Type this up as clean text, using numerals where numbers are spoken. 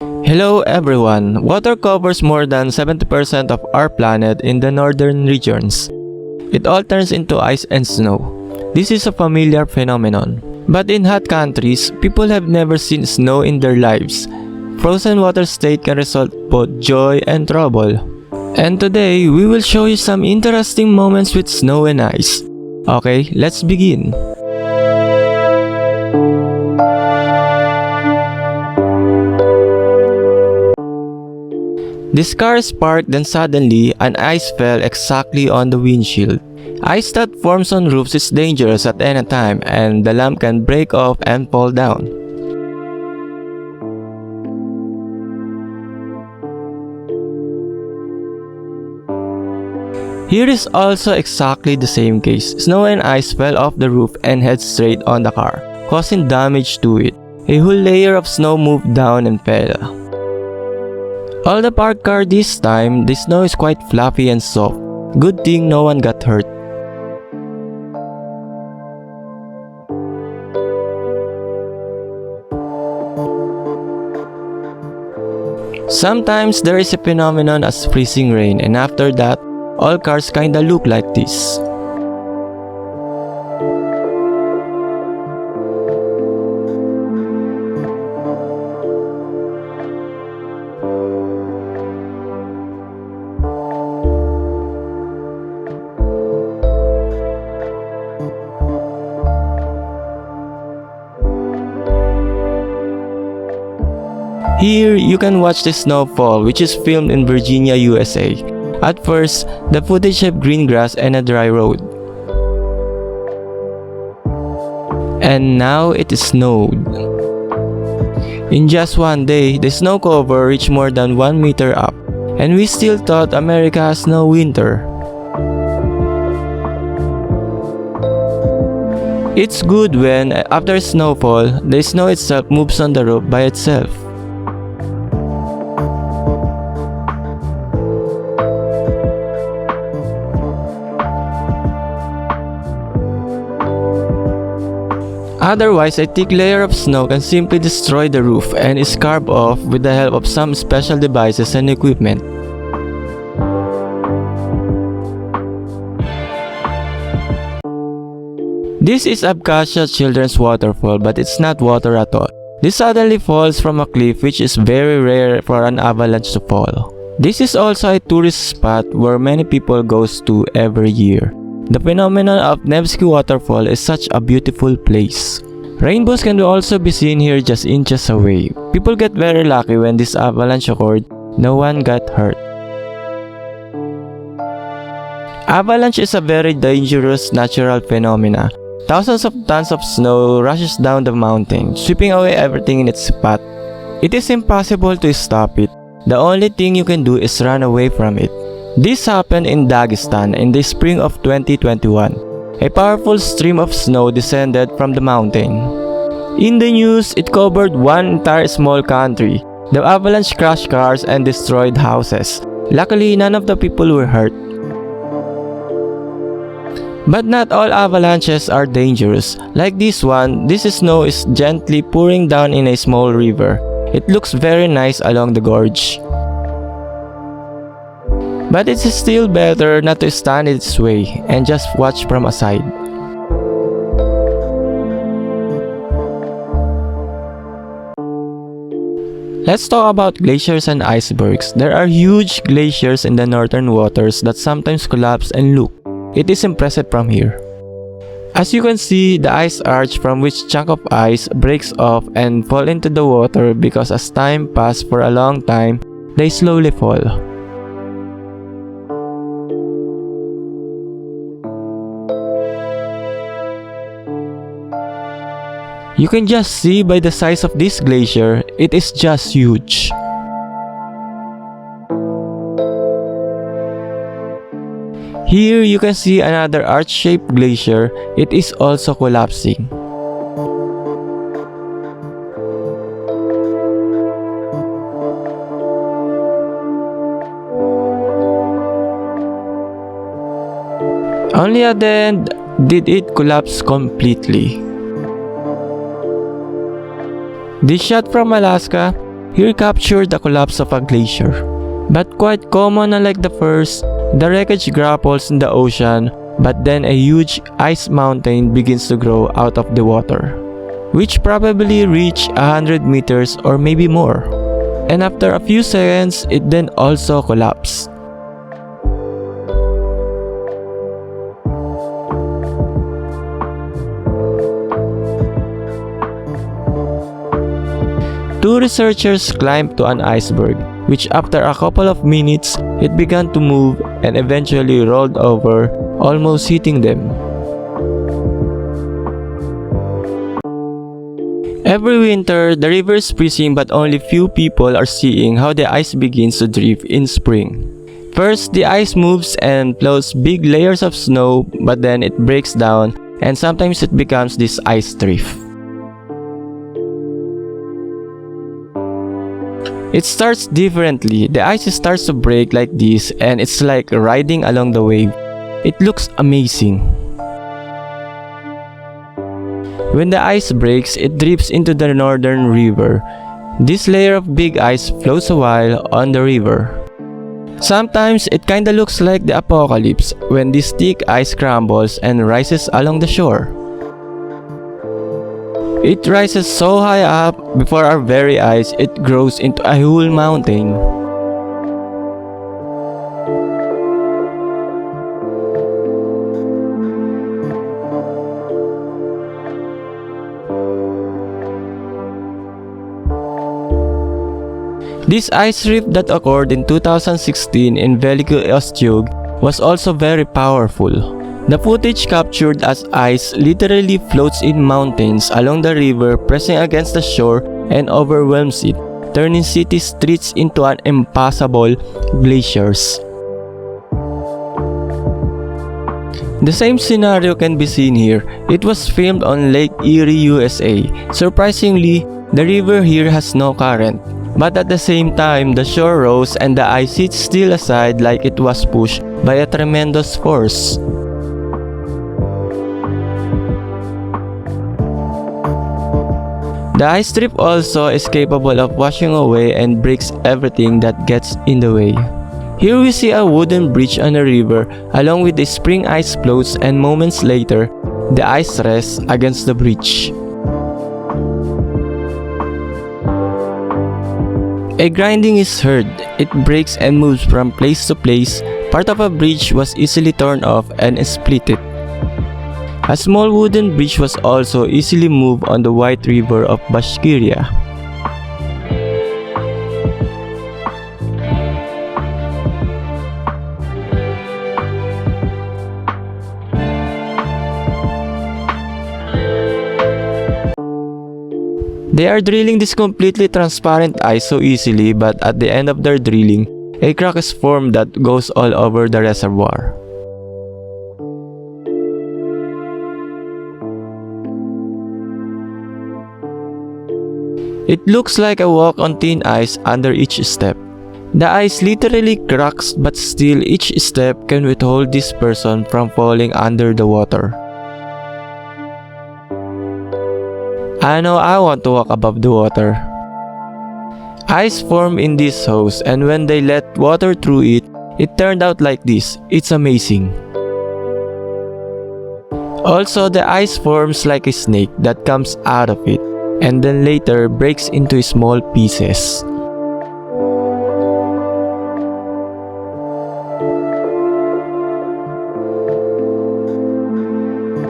Hello everyone! Water covers more than 70% of our planet in the northern regions. It all turns into ice and snow. This is a familiar phenomenon. But in hot countries, people have never seen snow in their lives. Frozen water state can result both joy and trouble. And today, we will show you some interesting moments with snow and ice. Okay, let's begin. This car is parked, then suddenly, an ice fell exactly on the windshield. Ice that forms on roofs is dangerous at any time, and the lamp can break off and fall down. Here is also exactly the same case. Snow and ice fell off the roof and head straight on the car, causing damage to it. A whole layer of snow moved down and fell. On the parked car this time, the snow is quite fluffy and soft. Good thing no one got hurt. Sometimes there is a phenomenon as freezing rain, and after that, all cars kinda look like this. Here, you can watch the snowfall, which is filmed in Virginia, USA. At first, the footage had green grass and a dry road. And now it is snowed. In just one day, the snow cover reached more than 1 meter up, and we still thought America has no winter. It's good when, after snowfall, the snow itself moves on the roof by itself. Otherwise, a thick layer of snow can simply destroy the roof and is carved off with the help of some special devices and equipment. This is Abkhazia Children's Waterfall, but it's not water at all. This suddenly falls from a cliff, which is very rare for an avalanche to fall. This is also a tourist spot where many people goes to every year. The phenomenon of Nevsky Waterfall is such a beautiful place. Rainbows can also be seen here just inches away. People get very lucky when this avalanche occurred. No one got hurt. Avalanche is a very dangerous natural phenomena. Thousands of tons of snow rushes down the mountain, sweeping away everything in its path. It is impossible to stop it. The only thing you can do is run away from it. This happened in Dagestan in the spring of 2021. A powerful stream of snow descended from the mountain. In the news, it covered one entire small country. The avalanche crashed cars and destroyed houses. Luckily, none of the people were hurt. But not all avalanches are dangerous. Like this one, this snow is gently pouring down in a small river. It looks very nice along the gorge. But it's still better not to stand in its way and just watch from aside. Let's talk about glaciers and icebergs. There are huge glaciers in the northern waters that sometimes collapse, and look, it is impressive from here. As you can see, the ice arch from which chunk of ice breaks off and fall into the water because as time passes for a long time, they slowly fall. You can just see by the size of this glacier, it is just huge. Here you can see another arch-shaped glacier. It is also collapsing. Only at the end did it collapse completely. This shot from Alaska, here captured the collapse of a glacier. But quite common, unlike the first, the wreckage grapples in the ocean, but then a huge ice mountain begins to grow out of the water, which probably reached 100 meters or maybe more. And after a few seconds, it then also collapsed. Two researchers climbed to an iceberg, which after a couple of minutes, it began to move and eventually rolled over, almost hitting them. Every winter, the river is freezing, but only few people are seeing how the ice begins to drift in spring. First, the ice moves and floats big layers of snow, but then it breaks down and sometimes it becomes this ice drift. It starts differently. The ice starts to break like this and it's like riding along the wave. It looks amazing. When the ice breaks, it drifts into the northern river. This layer of big ice floats a while on the river. Sometimes it kinda looks like the apocalypse when this thick ice crumbles and rises along the shore. It rises so high up before our very eyes, it grows into a whole mountain. This ice rift that occurred in 2016 in Veliko Ostjug was also very powerful. The footage captured as ice literally floats in mountains along the river, pressing against the shore and overwhelms it, turning city streets into an impassable glaciers. The same scenario can be seen here. It was filmed on Lake Erie, USA. Surprisingly, the river here has no current. But at the same time, the shore rose and the ice sits still aside like it was pushed by a tremendous force. The ice strip also is capable of washing away and breaks everything that gets in the way. Here we see a wooden bridge on a river along with the spring ice floats, and moments later, the ice rests against the bridge. A grinding is heard. It breaks and moves from place to place. Part of a bridge was easily torn off and split. A small wooden bridge was also easily moved on the White River of Bashkiria. They are drilling this completely transparent ice so easily, but at the end of their drilling, a crack is formed that goes all over the reservoir. It looks like a walk on thin ice under each step. The ice literally cracks, but still each step can withhold this person from falling under the water. I know I want to walk above the water. Ice formed in this house, and when they let water through it, it turned out like this. It's amazing. Also, the ice forms like a snake that comes out of it, and then later breaks into small pieces.